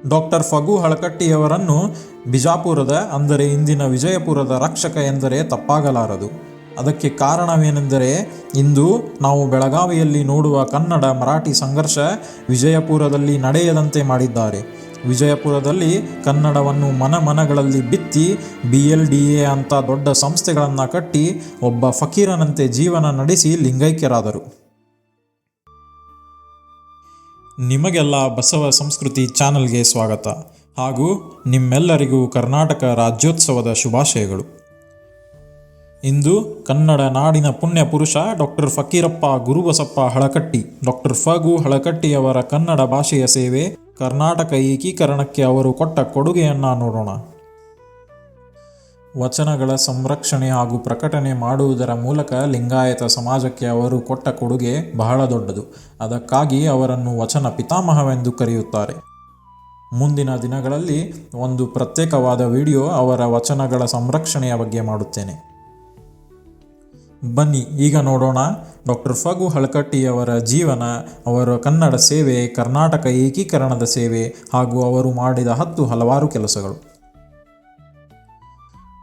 Doctor Phagu ಹಳಕಟ್ಟಿಯವರನ್ನು ಬಿಜಾಪುರದ ಅಂದರೆ ಇಂದಿನ ವಿಜಯಪುರದ ರಕ್ಷಕ ಎಂದರೆ ತಪ್ಪಾಗಲಾರದು. ಅದಕ್ಕೆ ಕಾರಣವೇನೆಂದರೆ ಇಂದು ನಾವು ಬೆಳಗಾವಿಯಲ್ಲಿ ನೋಡುವ ಕನ್ನಡ ಮರಾಠಿ ಸಂಘರ್ಷ ವಿಜಯಪುರದಲ್ಲಿ ನಡೆಯದಂತೆ ಮಾಡಿದ್ದಾರೆ. ವಿಜಯಪುರದಲ್ಲಿ ಕನ್ನಡವನ್ನು ಮನಗಳಲ್ಲಿ ಬಿತ್ತಿ BLDA ಅಂತ ದೊಡ್ಡ ಸಂಸ್ಥೆಗಳನ್ನು ಕಟ್ಟಿ ಒಬ್ಬ ಫಕೀರನಂತೆ ಜೀವನ ನಡೆಸಿ ಲಿಂಗೈಕ್ಯರಾದರು. ನಿಮಗೆಲ್ಲ ಬಸವ ಸಂಸ್ಕೃತಿ ಚಾನಲ್ಗೆ ಸ್ವಾಗತ ಹಾಗೂ ನಿಮ್ಮೆಲ್ಲರಿಗೂ ಕರ್ನಾಟಕ ರಾಜ್ಯೋತ್ಸವದ ಶುಭಾಶಯಗಳು. ಇಂದು ಕನ್ನಡ ನಾಡಿನ ಪುಣ್ಯ ಪುರುಷ ಡಾಕ್ಟರ್ ಫಕೀರಪ್ಪ ಗುರುಬಸಪ್ಪ ಹಳಕಟ್ಟಿ, ಡಾಕ್ಟರ್ ಫಗು ಹಳಕಟ್ಟಿಯವರ ಕನ್ನಡ ಭಾಷೆಯ ಸೇವೆ, ಕರ್ನಾಟಕ ಏಕೀಕರಣಕ್ಕೆ ಅವರು ಕೊಟ್ಟ ಕೊಡುಗೆಯನ್ನು ನೋಡೋಣ. ವಚನಗಳ ಸಂರಕ್ಷಣೆ ಹಾಗೂ ಪ್ರಕಟಣೆ ಮಾಡುವುದರ ಮೂಲಕ ಲಿಂಗಾಯತ ಸಮಾಜಕ್ಕೆ ಅವರು ಕೊಟ್ಟ ಕೊಡುಗೆ ಬಹಳ ದೊಡ್ಡದು. ಅದಕ್ಕಾಗಿ ಅವರನ್ನು ವಚನ ಪಿತಾಮಹವೆಂದು ಕರೆಯುತ್ತಾರೆ. ಮುಂದಿನ ದಿನಗಳಲ್ಲಿ ಒಂದು ಪ್ರತ್ಯೇಕವಾದ ವಿಡಿಯೋ ಅವರ ವಚನಗಳ ಸಂರಕ್ಷಣೆಯ ಬಗ್ಗೆ ಮಾಡುತ್ತೇನೆ. ಬನ್ನಿ ಈಗ ನೋಡೋಣ ಡಾಕ್ಟರ್ ಫಗು ಹಳಕಟ್ಟಿಯವರ ಜೀವನ, ಅವರ ಕನ್ನಡ ಸೇವೆ, ಕರ್ನಾಟಕ ಏಕೀಕರಣದ ಸೇವೆ ಹಾಗೂ ಅವರು ಮಾಡಿದ ಹಲವಾರು ಕೆಲಸಗಳು.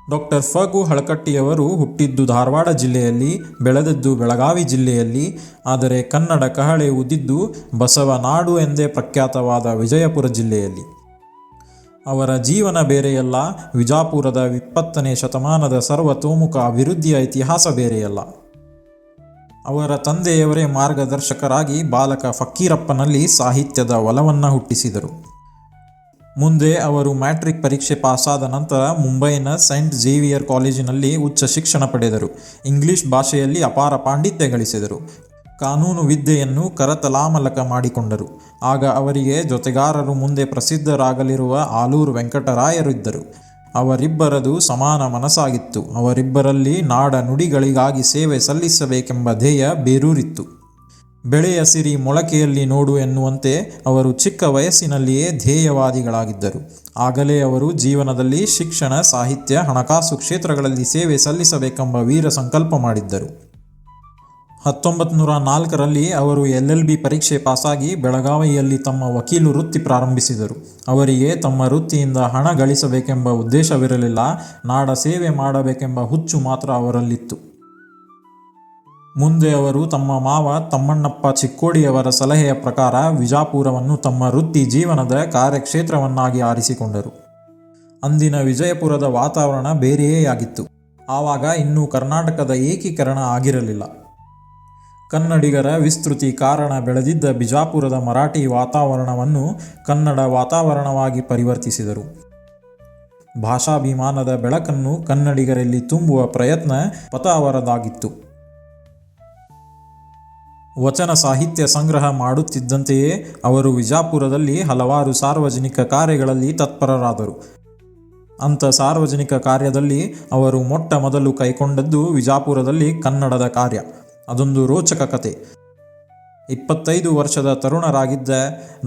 ಡಾಕ್ಟರ್ ಫಗು ಹಳಕಟ್ಟಿಯವರು ಹುಟ್ಟಿದ್ದು ಧಾರವಾಡ ಜಿಲ್ಲೆಯಲ್ಲಿ, ಬೆಳೆದದ್ದು ಬೆಳಗಾವಿ ಜಿಲ್ಲೆಯಲ್ಲಿ. ಆದರೆ ಕನ್ನಡ ಕಹಳೆ ಉದಿದ್ದು ಬಸವನಾಡು ಎಂದೇ ಪ್ರಖ್ಯಾತವಾದ ವಿಜಯಪುರ ಜಿಲ್ಲೆಯಲ್ಲಿ. ಅವರ ಜೀವನ ಬೇರೆಯಲ್ಲ, ವಿಜಾಪುರದ 20ನೇ ಶತಮಾನದ ಸರ್ವತೋಮುಖ ಅಭಿವೃದ್ಧಿಯ ಇತಿಹಾಸ ಬೇರೆಯಲ್ಲ. ಅವರ ತಂದೆಯವರೇ ಮಾರ್ಗದರ್ಶಕರಾಗಿ ಬಾಲಕ ಫಕ್ಕೀರಪ್ಪನಲ್ಲಿ ಸಾಹಿತ್ಯದ ಒಲವನ್ನು ಹುಟ್ಟಿಸಿದರು. ಮುಂದೆ ಅವರು ಮ್ಯಾಟ್ರಿಕ್ ಪರೀಕ್ಷೆ ಪಾಸಾದ ನಂತರ ಮುಂಬೈನ ಸೈಂಟ್ ಝೇವಿಯರ್ ಕಾಲೇಜಿನಲ್ಲಿ ಉಚ್ಚ ಶಿಕ್ಷಣ ಪಡೆದರು. ಇಂಗ್ಲಿಷ್ ಭಾಷೆಯಲ್ಲಿ ಅಪಾರ ಪಾಂಡಿತ್ಯ ಗಳಿಸಿದರು. ಕಾನೂನು ವಿದ್ಯೆಯನ್ನು ಕರತಲಾಮಲಕ ಮಾಡಿಕೊಂಡರು. ಆಗ ಅವರಿಗೆ ಜೊತೆಗಾರರು ಮುಂದೆ ಪ್ರಸಿದ್ಧರಾಗಲಿರುವ ಆಲೂರು ವೆಂಕಟರಾಯರಿದ್ದರು. ಅವರಿಬ್ಬರದು ಸಮಾನ ಮನಸ್ಸಾಗಿತ್ತು. ಅವರಿಬ್ಬರಲ್ಲಿ ನಾಡ ನುಡಿಗಳಿಗಾಗಿ ಸೇವೆ ಸಲ್ಲಿಸಬೇಕೆಂಬ ಧ್ಯೇಯ ಬೇರೂರಿತ್ತು. ಬೆಳೆಯ ಸಿರಿ ಮೊಳಕೆಯಲ್ಲಿ ನೋಡು ಎನ್ನುವಂತೆ ಅವರು ಚಿಕ್ಕ ವಯಸ್ಸಿನಲ್ಲಿಯೇ ಧ್ಯೇಯವಾದಿಗಳಾಗಿದ್ದರು. ಆಗಲೇ ಅವರು ಜೀವನದಲ್ಲಿ ಶಿಕ್ಷಣ, ಸಾಹಿತ್ಯ, ಹಣಕಾಸು ಕ್ಷೇತ್ರಗಳಲ್ಲಿ ಸೇವೆ ಸಲ್ಲಿಸಬೇಕೆಂಬ ವೀರ ಸಂಕಲ್ಪ ಮಾಡಿದ್ದರು. 1904ರಲ್ಲಿ ಅವರು LLB ಪರೀಕ್ಷೆ ಪಾಸಾಗಿ ಬೆಳಗಾವಿಯಲ್ಲಿ ತಮ್ಮ ವಕೀಲು ವೃತ್ತಿ ಪ್ರಾರಂಭಿಸಿದರು. ಅವರಿಗೆ ತಮ್ಮ ವೃತ್ತಿಯಿಂದ ಹಣ ಗಳಿಸಬೇಕೆಂಬ ಉದ್ದೇಶವಿರಲಿಲ್ಲ. ನಾಡ ಸೇವೆ ಮಾಡಬೇಕೆಂಬ ಹುಚ್ಚು ಮಾತ್ರ ಅವರಲ್ಲಿತ್ತು. ಮುಂದೆ ಅವರು ತಮ್ಮ ಮಾವ ತಮ್ಮಣ್ಣಪ್ಪ ಚಿಕ್ಕೋಡಿಯವರ ಸಲಹೆಯ ಪ್ರಕಾರ ವಿಜಾಪುರವನ್ನು ತಮ್ಮ ವೃತ್ತಿ ಜೀವನದ ಕಾರ್ಯಕ್ಷೇತ್ರವನ್ನಾಗಿ ಆರಿಸಿಕೊಂಡರು. ಅಂದಿನ ವಿಜಯಪುರದ ವಾತಾವರಣ ಬೇರೆಯೇ ಆಗಿತ್ತು. ಆವಾಗ ಇನ್ನೂ ಕರ್ನಾಟಕದ ಏಕೀಕರಣ ಆಗಿರಲಿಲ್ಲ. ಕನ್ನಡಿಗರ ವಿಸ್ತೃತಿ ಕಾರಣ ಬೆಳೆದಿದ್ದ ಬಿಜಾಪುರದ ಮರಾಠಿ ವಾತಾವರಣವನ್ನು ಕನ್ನಡ ವಾತಾವರಣವಾಗಿ ಪರಿವರ್ತಿಸಿದರು. ಭಾಷಾಭಿಮಾನದ ಬೆಳಕನ್ನು ಕನ್ನಡಿಗರಲ್ಲಿ ತುಂಬುವ ಪ್ರಯತ್ನ ಪಥ ಅವರದಾಗಿತ್ತು. ವಚನ ಸಾಹಿತ್ಯ ಸಂಗ್ರಹ ಮಾಡುತ್ತಿದ್ದಂತೆಯೇ ಅವರು ವಿಜಾಪುರದಲ್ಲಿ ಹಲವಾರು ಸಾರ್ವಜನಿಕ ಕಾರ್ಯಗಳಲ್ಲಿ ತತ್ಪರರಾದರು. ಅಂಥ ಸಾರ್ವಜನಿಕ ಕಾರ್ಯದಲ್ಲಿ ಅವರು ಮೊಟ್ಟ ಮೊದಲು ಕೈಗೊಂಡದ್ದು ವಿಜಾಪುರದಲ್ಲಿ ಕನ್ನಡದ ಕಾರ್ಯ. ಅದೊಂದು ರೋಚಕ ಕತೆ. 25 ವರ್ಷದ ತರುಣರಾಗಿದ್ದ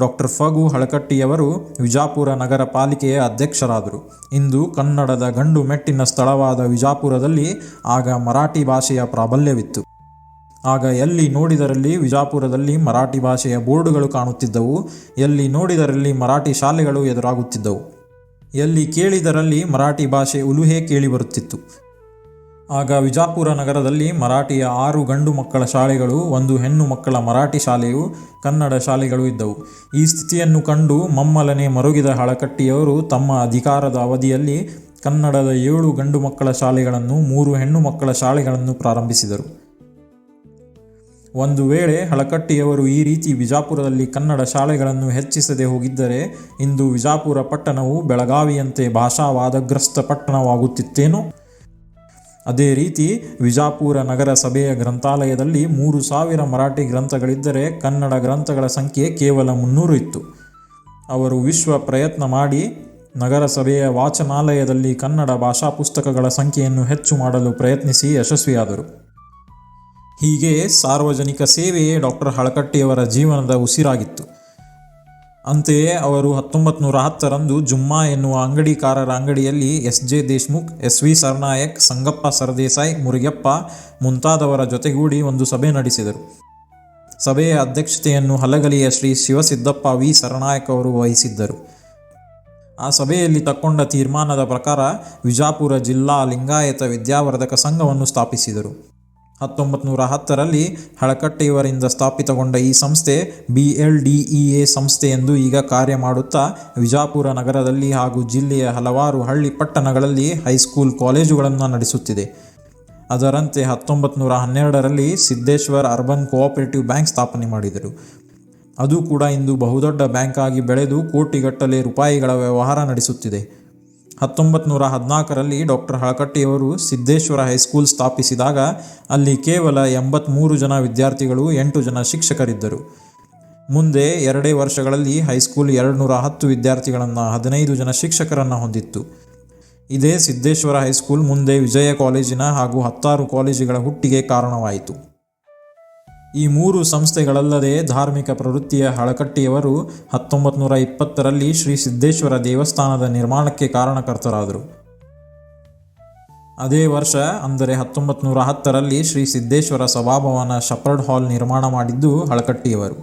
ಡಾಕ್ಟರ್ ಫಗು ಹಳಕಟ್ಟಿಯವರು ವಿಜಾಪುರ ನಗರ ಪಾಲಿಕೆಯ ಅಧ್ಯಕ್ಷರಾದರು. ಇಂದು ಕನ್ನಡದ ಗಂಡು ಮೆಟ್ಟಿನ ಸ್ಥಳವಾದ ವಿಜಾಪುರದಲ್ಲಿ ಆಗ ಮರಾಠಿ ಭಾಷೆಯ ಪ್ರಾಬಲ್ಯವಿತ್ತು. ಆಗ ಎಲ್ಲಿ ನೋಡಿದರಲ್ಲಿ ವಿಜಾಪುರದಲ್ಲಿ ಮರಾಠಿ ಭಾಷೆಯ ಬೋರ್ಡುಗಳು ಕಾಣುತ್ತಿದ್ದವು. ಎಲ್ಲಿ ನೋಡಿದರಲ್ಲಿ ಮರಾಠಿ ಶಾಲೆಗಳು ಎದುರಾಗುತ್ತಿದ್ದವು. ಎಲ್ಲಿ ಕೇಳಿದರಲ್ಲಿ ಮರಾಠಿ ಭಾಷೆ ಉಲುಹೆ ಕೇಳಿಬರುತ್ತಿತ್ತು. ಆಗ ವಿಜಾಪುರ ನಗರದಲ್ಲಿ ಮರಾಠಿಯ 6 ಗಂಡು ಮಕ್ಕಳ ಶಾಲೆಗಳು, 1 ಹೆಣ್ಣು ಮಕ್ಕಳ ಮರಾಠಿ ಶಾಲೆಯು, ಕನ್ನಡ ಶಾಲೆಗಳು ಇದ್ದವು. ಈ ಸ್ಥಿತಿಯನ್ನು ಕಂಡು ಮಮ್ಮಲನೆ ಮರುಗಿದ ಹಳಕಟ್ಟಿಯವರು ತಮ್ಮ ಅಧಿಕಾರದ ಅವಧಿಯಲ್ಲಿ ಕನ್ನಡದ 7 ಗಂಡು ಮಕ್ಕಳ ಶಾಲೆಗಳನ್ನು, 3 ಹೆಣ್ಣು ಮಕ್ಕಳ ಶಾಲೆಗಳನ್ನು ಪ್ರಾರಂಭಿಸಿದರು. ಒಂದು ವೇಳೆ ಹಳಕಟ್ಟಿಯವರು ಈ ರೀತಿ ವಿಜಾಪುರದಲ್ಲಿ ಕನ್ನಡ ಶಾಲೆಗಳನ್ನು ಹೆಚ್ಚಿಸದೆ ಹೋಗಿದ್ದರೆ ಇಂದು ವಿಜಾಪುರ ಪಟ್ಟಣವು ಬೆಳಗಾವಿಯಂತೆ ಭಾಷಾವಾದಗ್ರಸ್ತ ಪಟ್ಟಣವಾಗುತ್ತಿತ್ತೇನೋ? ಅದೇ ರೀತಿ ವಿಜಾಪುರ ನಗರ ಸಭೆಯ ಗ್ರಂಥಾಲಯದಲ್ಲಿ 3000 ಮರಾಠಿ ಗ್ರಂಥಗಳಿದ್ದರೆ ಕನ್ನಡ ಗ್ರಂಥಗಳ ಸಂಖ್ಯೆ ಕೇವಲ 300 ಇತ್ತು. ಅವರು ವಿಶ್ವ ಪ್ರಯತ್ನ ಮಾಡಿ ನಗರಸಭೆಯ ವಾಚನಾಲಯದಲ್ಲಿ ಕನ್ನಡ ಭಾಷಾ ಪುಸ್ತಕಗಳ ಸಂಖ್ಯೆಯನ್ನು ಹೆಚ್ಚು ಮಾಡಲು ಪ್ರಯತ್ನಿಸಿ ಯಶಸ್ವಿಯಾದರು. ಹೀಗೆ ಸಾರ್ವಜನಿಕ ಸೇವೆಯೇ ಡಾಕ್ಟರ್ ಹಳಕಟ್ಟಿಯವರ ಜೀವನದ ಉಸಿರಾಗಿತ್ತು. ಅಂತೆಯೇ ಅವರು 1910ರಂದು ಜುಮ್ಮಾ ಎನ್ನುವ ಅಂಗಡಿಕಾರರ ಅಂಗಡಿಯಲ್ಲಿ SJ ದೇಶ್ಮುಖ್, SV ಸರ್ನಾಯಕ್, ಸಂಗಪ್ಪ ಸರ್ದೇಸಾಯಿ, ಮುರುಗಪ್ಪ ಮುಂತಾದವರ ಜೊತೆಗೂಡಿ ಒಂದು ಸಭೆ ನಡೆಸಿದರು. ಸಭೆಯ ಅಧ್ಯಕ್ಷತೆಯನ್ನು ಹಲಗಲಿಯ ಶ್ರೀ ಶಿವಸಿದ್ದಪ್ಪ ವಿ ಸರ್ನಾಯಕ್ ಅವರು ವಹಿಸಿದ್ದರು. ಆ ಸಭೆಯಲ್ಲಿ ತಕ್ಕೊಂಡ ತೀರ್ಮಾನದ ಪ್ರಕಾರ ವಿಜಾಪುರ ಜಿಲ್ಲಾ ಲಿಂಗಾಯತ ವಿದ್ಯಾವರ್ಧಕ ಸಂಘವನ್ನು ಸ್ಥಾಪಿಸಿದರು. 1910ರಲ್ಲಿ ಹಳಕಟ್ಟಿಯವರಿಂದ ಸ್ಥಾಪಿತಗೊಂಡ ಈ ಸಂಸ್ಥೆ BLDEA ಸಂಸ್ಥೆ ಎಂದು ಈಗ ಕಾರ್ಯ ಮಾಡುತ್ತಾ ವಿಜಾಪುರ ನಗರದಲ್ಲಿ ಹಾಗೂ ಜಿಲ್ಲೆಯ ಹಲವಾರು ಹಳ್ಳಿ ಪಟ್ಟಣಗಳಲ್ಲಿ ಹೈಸ್ಕೂಲ್ ಕಾಲೇಜುಗಳನ್ನು ನಡೆಸುತ್ತಿದೆ. ಅದರಂತೆ 1912ರಲ್ಲಿ ಸಿದ್ದೇಶ್ವರ್ ಅರ್ಬನ್ ಕೋಆಪರೇಟಿವ್ ಬ್ಯಾಂಕ್ ಸ್ಥಾಪನೆ ಮಾಡಿದರು. ಅದು ಕೂಡ ಇಂದು ಬಹುದೊಡ್ಡ ಬ್ಯಾಂಕ್ ಆಗಿ ಬೆಳೆದು ಕೋಟಿಗಟ್ಟಲೆ ರೂಪಾಯಿಗಳ ವ್ಯವಹಾರ ನಡೆಸುತ್ತಿದೆ. 1914ರಲ್ಲಿ ಡಾಕ್ಟರ್ ಹಳಕಟ್ಟಿಯವರು ಸಿದ್ದೇಶ್ವರ ಹೈಸ್ಕೂಲ್ ಸ್ಥಾಪಿಸಿದಾಗ ಅಲ್ಲಿ ಕೇವಲ 83 ಜನ ವಿದ್ಯಾರ್ಥಿಗಳು, 8 ಜನ ಶಿಕ್ಷಕರಿದ್ದರು. ಮುಂದೆ 2 ವರ್ಷಗಳಲ್ಲಿ ಹೈಸ್ಕೂಲ್ 210 ವಿದ್ಯಾರ್ಥಿಗಳನ್ನು, 15 ಜನ ಶಿಕ್ಷಕರನ್ನು ಹೊಂದಿತ್ತು. ಇದೇ ಸಿದ್ದೇಶ್ವರ ಹೈಸ್ಕೂಲ್ ಮುಂದೆ ವಿಜಯ ಕಾಲೇಜಿನ ಹಾಗೂ 10 ಕಾಲೇಜುಗಳ ಹುಟ್ಟಿಗೆ ಕಾರಣವಾಯಿತು. ಈ 3 ಸಂಸ್ಥೆಗಳಲ್ಲದೆ ಧಾರ್ಮಿಕ ಪ್ರವೃತ್ತಿಯ ಹಳಕಟ್ಟಿಯವರು 1920ರಲ್ಲಿ ಶ್ರೀ ಸಿದ್ದೇಶ್ವರ ದೇವಸ್ಥಾನದ ನಿರ್ಮಾಣಕ್ಕೆ ಕಾರಣಕರ್ತರಾದರು. ಅದೇ ವರ್ಷ ಅಂದರೆ 1910ರಲ್ಲಿ ಶ್ರೀ ಸಿದ್ದೇಶ್ವರ ಸಭಾಭವನ ಶಪರ್ಡ್ ಹಾಲ್ ನಿರ್ಮಾಣ ಮಾಡಿದ್ದು ಹಳಕಟ್ಟಿಯವರು.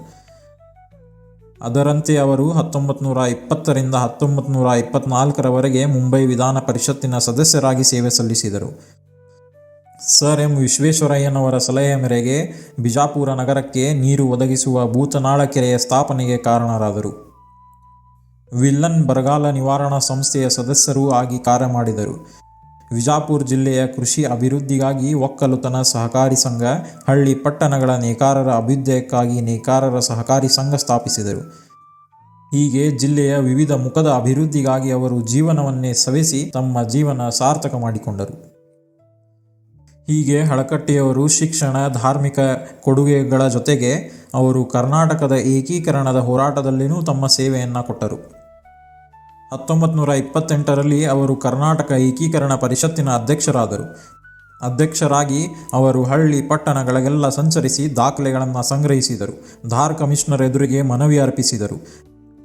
ಅದರಂತೆ ಅವರು 1920ರಿಂದ 1924ರವರೆಗೆ ಮುಂಬೈ ವಿಧಾನ ಪರಿಷತ್ತಿನ ಸದಸ್ಯರಾಗಿ ಸೇವೆ ಸಲ್ಲಿಸಿದರು. ಸರ್ ಎಂ ವಿಶ್ವೇಶ್ವರಯ್ಯನವರ ಸಲಹೆಯ ಮೇರೆಗೆ ಬಿಜಾಪುರ ನಗರಕ್ಕೆ ನೀರು ಒದಗಿಸುವ ಭೂತನಾಳ ಕೆರೆಯ ಸ್ಥಾಪನೆಗೆ ಕಾರಣರಾದರು. ವಿಲ್ಲನ್ ಬರಗಾಲ ನಿವಾರಣಾ ಸಂಸ್ಥೆಯ ಸದಸ್ಯರೂ ಆಗಿ ಕಾರ್ಯ ಮಾಡಿದರು. ವಿಜಾಪುರ ಜಿಲ್ಲೆಯ ಕೃಷಿ ಅಭಿವೃದ್ಧಿಗಾಗಿ ಒಕ್ಕಲುತನ ಸಹಕಾರಿ ಸಂಘ, ಹಳ್ಳಿ ಪಟ್ಟಣಗಳ ನೇಕಾರರ ಅಭ್ಯುದಯಕ್ಕಾಗಿ ನೇಕಾರರ ಸಹಕಾರಿ ಸಂಘ ಸ್ಥಾಪಿಸಿದರು. ಹೀಗೆ ಜಿಲ್ಲೆಯ ವಿವಿಧ ಮುಖದ ಅಭಿವೃದ್ಧಿಗಾಗಿ ಅವರು ಜೀವನವನ್ನೇ ಸವೆಸಿ ತಮ್ಮ ಜೀವನ ಸಾರ್ಥಕ ಮಾಡಿಕೊಂಡರು. ಹೀಗೆ ಹಳಕಟ್ಟಿಯವರು ಶಿಕ್ಷಣ, ಧಾರ್ಮಿಕ ಕೊಡುಗೆಗಳ ಜೊತೆಗೆ ಅವರು ಕರ್ನಾಟಕದ ಏಕೀಕರಣದ ಹೋರಾಟದಲ್ಲಿಯೂ ತಮ್ಮ ಸೇವೆಯನ್ನು ಕೊಟ್ಟರು. 1928ರಲ್ಲಿ ಅವರು ಕರ್ನಾಟಕ ಏಕೀಕರಣ ಪರಿಷತ್ತಿನ ಅಧ್ಯಕ್ಷರಾದರು. ಅಧ್ಯಕ್ಷರಾಗಿ ಅವರು ಹಳ್ಳಿ ಪಟ್ಟಣಗಳಿಗೆಲ್ಲ ಸಂಚರಿಸಿ ದಾಖಲೆಗಳನ್ನು ಸಂಗ್ರಹಿಸಿದರು. ಧಾರ್ ಕಮಿಷನರ್ ಎದುರಿಗೆ ಮನವಿ ಅರ್ಪಿಸಿದರು.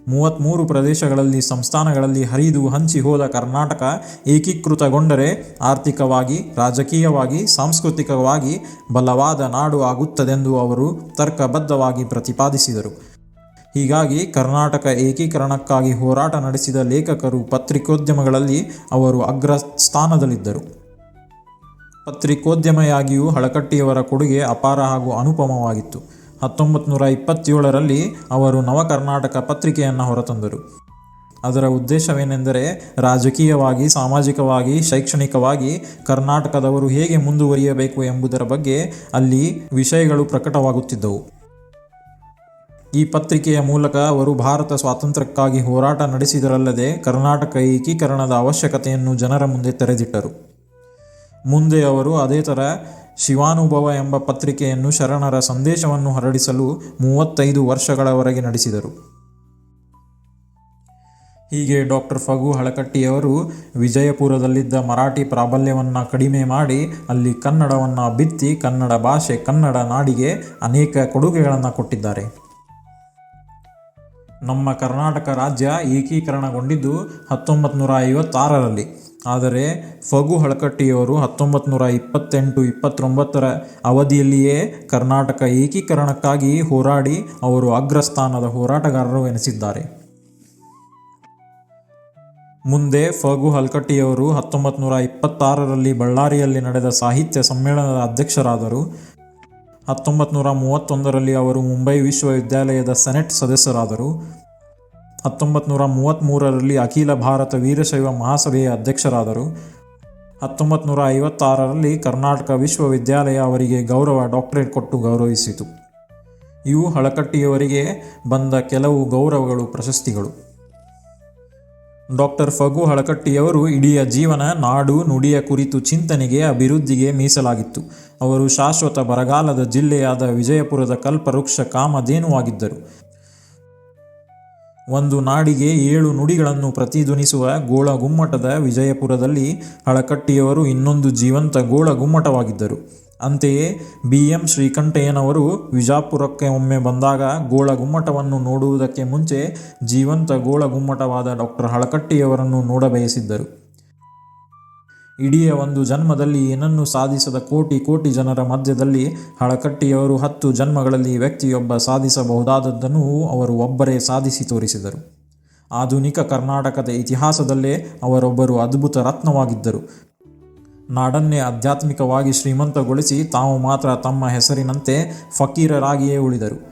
33 ಪ್ರದೇಶಗಳಲ್ಲಿ, ಸಂಸ್ಥಾನಗಳಲ್ಲಿ ಹರಿದು ಹಂಚಿ ಹೋದ ಕರ್ನಾಟಕ ಏಕೀಕೃತಗೊಂಡರೆ ಆರ್ಥಿಕವಾಗಿ, ರಾಜಕೀಯವಾಗಿ, ಸಾಂಸ್ಕೃತಿಕವಾಗಿ ಬಲವಾದ ನಾಡು ಆಗುತ್ತದೆಂದು ಅವರು ತರ್ಕಬದ್ಧವಾಗಿ ಪ್ರತಿಪಾದಿಸಿದರು. ಹೀಗಾಗಿ ಕರ್ನಾಟಕ ಏಕೀಕರಣಕ್ಕಾಗಿ ಹೋರಾಟ ನಡೆಸಿದ ಲೇಖಕರು, ಪತ್ರಿಕೋದ್ಯಮಗಳಲ್ಲಿ ಅವರು ಅಗ್ರ ಸ್ಥಾನದಲ್ಲಿದ್ದರು. ಪತ್ರಿಕೋದ್ಯಮಿಯಾಗಿಯೂ ಹಳಕಟ್ಟಿಯವರ ಕೊಡುಗೆ ಅಪಾರ ಹಾಗೂ ಅನುಪಮವಾಗಿತ್ತು. 1927ರಲ್ಲಿ ಅವರು ನವಕರ್ನಾಟಕ ಪತ್ರಿಕೆಯನ್ನು ಹೊರತಂದರು. ಅದರ ಉದ್ದೇಶವೇನೆಂದರೆ ರಾಜಕೀಯವಾಗಿ, ಸಾಮಾಜಿಕವಾಗಿ, ಶೈಕ್ಷಣಿಕವಾಗಿ ಕರ್ನಾಟಕದವರು ಹೇಗೆ ಮುಂದುವರಿಯಬೇಕು ಎಂಬುದರ ಬಗ್ಗೆ ಅಲ್ಲಿ ವಿಷಯಗಳು ಪ್ರಕಟವಾಗುತ್ತಿದ್ದವು. ಈ ಪತ್ರಿಕೆಯ ಮೂಲಕ ಅವರು ಭಾರತ ಸ್ವಾತಂತ್ರ್ಯಕ್ಕಾಗಿ ಹೋರಾಟ ನಡೆಸಿದರಲ್ಲದೆ ಕರ್ನಾಟಕ ಏಕೀಕರಣದ ಅವಶ್ಯಕತೆಯನ್ನು ಜನರ ಮುಂದೆ ತೆರೆದಿಟ್ಟರು. ಮುಂದೆ ಅವರು ಅದೇ ಥರ ಶಿವಾನುಭವ ಎಂಬ ಪತ್ರಿಕೆಯನ್ನು ಶರಣರ ಸಂದೇಶವನ್ನು ಹರಡಿಸಲು 35 ವರ್ಷಗಳವರೆಗೆ ನಡೆಸಿದರು. ಹೀಗೆ ಡಾಕ್ಟರ್ ಫಗು ಹಳಕಟ್ಟಿಯವರು ವಿಜಯಪುರದಲ್ಲಿದ್ದ ಮರಾಠಿ ಪ್ರಾಬಲ್ಯವನ್ನು ಕಡಿಮೆ ಮಾಡಿ ಅಲ್ಲಿ ಕನ್ನಡವನ್ನು ಬಿತ್ತಿ ಕನ್ನಡ ಭಾಷೆ, ಕನ್ನಡ ನಾಡಿಗೆ ಅನೇಕ ಕೊಡುಗೆಗಳನ್ನು ಕೊಟ್ಟಿದ್ದಾರೆ. ನಮ್ಮ ಕರ್ನಾಟಕ ರಾಜ್ಯ ಏಕೀಕರಣಗೊಂಡಿದ್ದು 1956ರಲ್ಲಿ. ಆದರೆ ಫಗು ಹಳಕಟ್ಟಿಯವರು 1928-29ರ ಅವಧಿಯಲ್ಲಿಯೇ ಕರ್ನಾಟಕ ಏಕೀಕರಣಕ್ಕಾಗಿ ಹೋರಾಡಿ ಅವರು ಅಗ್ರಸ್ಥಾನದ ಹೋರಾಟಗಾರರು ಎನಿಸಿದ್ದಾರೆ. ಮುಂದೆ ಫಗು ಹಳಕಟ್ಟಿಯವರು 1926ರಲ್ಲಿ ಬಳ್ಳಾರಿಯಲ್ಲಿ ನಡೆದ ಸಾಹಿತ್ಯ ಸಮ್ಮೇಳನದ ಅಧ್ಯಕ್ಷರಾದರು. 1931ರಲ್ಲಿ ಅವರು ಮುಂಬೈ ವಿಶ್ವವಿದ್ಯಾಲಯದ ಸೆನೆಟ್ ಸದಸ್ಯರಾದರು. 1933ರಲ್ಲಿ ಅಖಿಲ ಭಾರತ ವೀರಶೈವ ಮಹಾಸಭೆಯ ಅಧ್ಯಕ್ಷರಾದರು. 1956ರಲ್ಲಿ ಕರ್ನಾಟಕ ವಿಶ್ವವಿದ್ಯಾಲಯ ಅವರಿಗೆ ಗೌರವ ಡಾಕ್ಟರೇಟ್ ಕೊಟ್ಟು ಗೌರವಿಸಿತು. ಇವು ಹಳಕಟ್ಟಿಯವರಿಗೆ ಬಂದ ಕೆಲವು ಗೌರವಗಳು, ಪ್ರಶಸ್ತಿಗಳು. ಡಾಕ್ಟರ್ ಫಗು ಹಳಕಟ್ಟಿಯವರು ಇಡೀ ಜೀವನ ನಾಡು, ನುಡಿಯ ಕುರಿತು ಚಿಂತನೆಗೆ, ಅಭಿವೃದ್ಧಿಗೆ ಮೀಸಲಾಗಿತ್ತು. ಅವರು ಶಾಶ್ವತ ಬರಗಾಲದ ಜಿಲ್ಲೆಯಾದ ವಿಜಯಪುರದ ಕಲ್ಪವೃಕ್ಷ ಕಾಮಧೇನುವಾಗಿದ್ದರು. ಒಂದು ನಾಡಿಗೆ 7 ನುಡಿಗಳನ್ನು ಪ್ರತಿಧ್ವನಿಸುವ ಗೋಳಗುಮ್ಮಟದ ವಿಜಯಪುರದಲ್ಲಿ ಹಳಕಟ್ಟಿಯವರು ಇನ್ನೊಂದು ಜೀವಂತ ಗೋಳಗುಮ್ಮಟವಾಗಿದ್ದರು. ಅಂತೆಯೇ BM ಶ್ರೀಕಂಠಯ್ಯನವರು ವಿಜಾಪುರಕ್ಕೆ ಒಮ್ಮೆ ಬಂದಾಗ ಗೋಳಗುಮ್ಮಟವನ್ನು ನೋಡುವುದಕ್ಕೆ ಮುಂಚೆ ಜೀವಂತ ಗೋಳಗುಮ್ಮಟವಾದ ಡಾಕ್ಟರ್ ಹಳಕಟ್ಟಿಯವರನ್ನು ನೋಡಬಯಸಿದ್ದರು. ಇಡೀ ಒಂದು ಜನ್ಮದಲ್ಲಿ ಏನನ್ನೂ ಸಾಧಿಸದ ಕೋಟಿ ಕೋಟಿ ಜನರ ಮಧ್ಯದಲ್ಲಿ ಹಳಕಟ್ಟಿಯವರು 10 ಜನ್ಮಗಳಲ್ಲಿ ವ್ಯಕ್ತಿಯೊಬ್ಬ ಸಾಧಿಸಬಹುದಾದದ್ದನ್ನು ಅವರು ಒಬ್ಬರೇ ಸಾಧಿಸಿ ತೋರಿಸಿದರು. ಆಧುನಿಕ ಕರ್ನಾಟಕದ ಇತಿಹಾಸದಲ್ಲೇ ಅವರೊಬ್ಬರು ಅದ್ಭುತ ರತ್ನವಾಗಿದ್ದರು. ನಾಡನ್ನೇ ಆಧ್ಯಾತ್ಮಿಕವಾಗಿ ಶ್ರೀಮಂತಗೊಳಿಸಿ ತಾವು ಮಾತ್ರ ತಮ್ಮ ಹೆಸರಿನಂತೆ ಫಕೀರರಾಗಿಯೇ ಉಳಿದರು.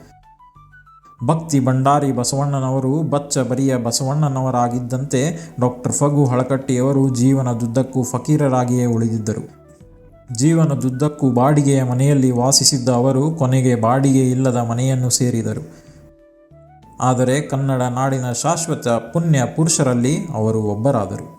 ಭಕ್ತಿ ಭಂಡಾರಿ ಬಸವಣ್ಣನವರು ಬಚ್ಚ ಬರಿಯ ಬಸವಣ್ಣನವರಾಗಿದ್ದಂತೆ ಡಾಕ್ಟರ್ ಫಗು ಹಳಕಟ್ಟಿಯವರು ಜೀವನದುದ್ದಕ್ಕೂ ಫಕೀರರಾಗಿಯೇ ಉಳಿದಿದ್ದರು. ಜೀವನದುದ್ದಕ್ಕೂ ಬಾಡಿಗೆಯ ಮನೆಯಲ್ಲಿ ವಾಸಿಸಿದ್ದ ಅವರು ಕೊನೆಗೆ ಬಾಡಿಗೆ ಇಲ್ಲದ ಮನೆಯನ್ನು ಸೇರಿದರು. ಆದರೆ ಕನ್ನಡ ನಾಡಿನ ಶಾಶ್ವತ ಪುಣ್ಯ ಪುರುಷರಲ್ಲಿ ಅವರು ಒಬ್ಬರಾದರು.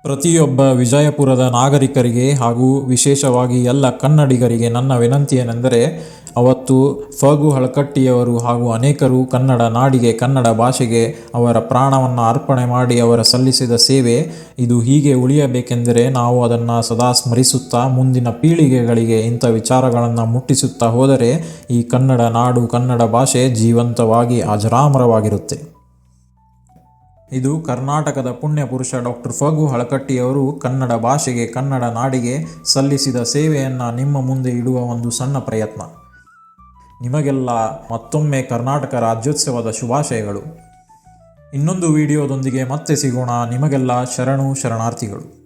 ಪ್ರತಿಯೊಬ್ಬ ವಿಜಯಪುರದ ನಾಗರಿಕರಿಗೆ ಹಾಗೂ ವಿಶೇಷವಾಗಿ ಎಲ್ಲ ಕನ್ನಡಿಗರಿಗೆ ನನ್ನ ವಿನಂತಿಯೇನೆಂದರೆ, ಅವತ್ತು ಫಗು ಹಳಕಟ್ಟಿಯವರು ಹಾಗೂ ಅನೇಕರು ಕನ್ನಡ ನಾಡಿಗೆ, ಕನ್ನಡ ಭಾಷೆಗೆ ಅವರ ಪ್ರಾಣವನ್ನು ಅರ್ಪಣೆ ಮಾಡಿ ಅವರ ಸಲ್ಲಿಸಿದ ಸೇವೆ ಇದು ಹೀಗೆ ಉಳಿಯಬೇಕೆಂದರೆ ನಾವು ಅದನ್ನು ಸದಾ ಸ್ಮರಿಸುತ್ತಾ ಮುಂದಿನ ಪೀಳಿಗೆಗಳಿಗೆ ಇಂಥ ವಿಚಾರಗಳನ್ನು ಮುಟ್ಟಿಸುತ್ತಾ ಹೋದರೆ ಈ ಕನ್ನಡ ನಾಡು, ಕನ್ನಡ ಭಾಷೆ ಜೀವಂತವಾಗಿ ಅಜರಾಮರವಾಗಿರುತ್ತೆ. ಇದು ಕರ್ನಾಟಕದ ಪುಣ್ಯ ಪುರುಷ ಡಾಕ್ಟರ್ ಫಗು ಹಳಕಟ್ಟಿಯವರು ಕನ್ನಡ ಭಾಷೆಗೆ, ಕನ್ನಡ ನಾಡಿಗೆ ಸಲ್ಲಿಸಿದ ಸೇವೆಯನ್ನು ನಿಮ್ಮ ಮುಂದೆ ಇಡುವ ಒಂದು ಸಣ್ಣ ಪ್ರಯತ್ನ. ನಿಮಗೆಲ್ಲ ಮತ್ತೊಮ್ಮೆ ಕರ್ನಾಟಕ ರಾಜ್ಯೋತ್ಸವದ ಶುಭಾಶಯಗಳು. ಇನ್ನೊಂದು ವಿಡಿಯೋದೊಂದಿಗೆ ಮತ್ತೆ ಸಿಗೋಣ. ನಿಮಗೆಲ್ಲ ಶರಣು ಶರಣಾರ್ಥಿಗಳು.